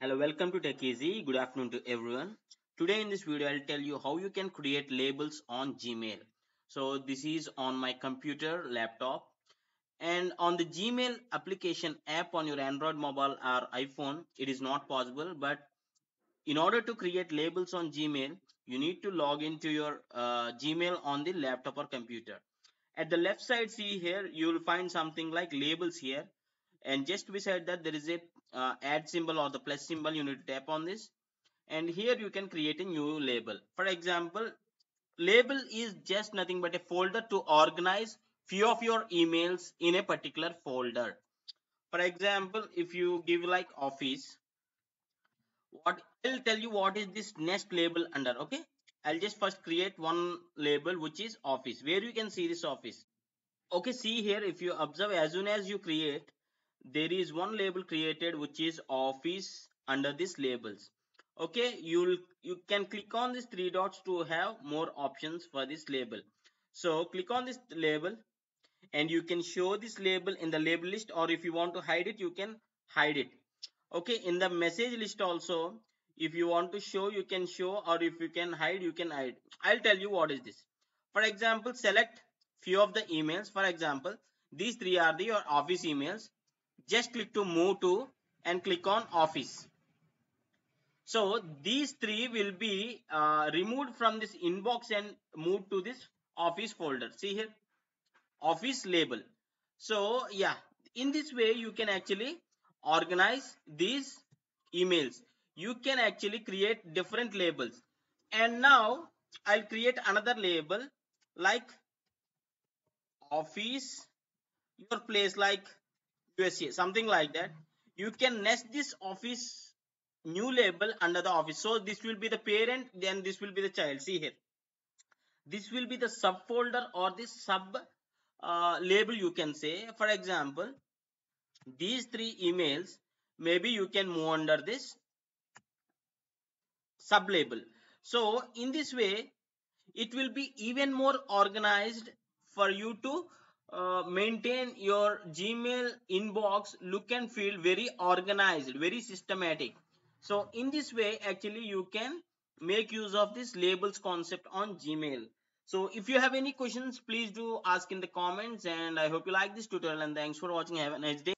Hello, welcome to Tech Easy. Good afternoon to everyone. Today in this video, I'll tell you how you can create labels on Gmail. So this is on my computer, laptop, and on the Gmail application app on your Android mobile or iPhone, it is not possible. But in order to create labels on Gmail, you need to log into your Gmail on the laptop or computer. At the left side, see here, you will find something like labels here, and just beside that there is a add symbol or the plus symbol. You need to tap on this, and here you can create a new label. For example, label is just nothing but a folder to organize few of your emails in a particular folder. For example, if you give like office, what I'll tell you what is this next label under. Okay, I'll just first create one label which is office, where you can see this office. Okay, see here, if you observe, as soon as you create, there is one label created which is office under this labels. Okay, you can click on these three dots to have more options for this label. So click on this label and you can show this label in the label list, or if you want to hide it, you can hide it. Okay, in the message list also, if you want to show, you can show, or if you can hide, you can hide. I'll tell you what is this. For example, select few of the emails. For example, these three are the your office emails. Just click to move to and click on office. So these three will be removed from this inbox and moved to this office folder. See here, office label. So yeah, in this way you can actually organize these emails. You can actually create different labels. And now I'll create another label like office, your place, like USA, something like that. You can nest this office new label under the office. So this will be the parent, then this will be the child. See here, this will be the subfolder or the sub label, you can say. For example, these three emails, maybe you can move under this sub label. So in this way, it will be even more organized for you to maintain your Gmail inbox look and feel very organized, very systematic. So in this way, actually you can make use of this labels concept on Gmail. So if you have any questions, please do ask in the comments, and I hope you like this tutorial, and thanks for watching. Have a nice day.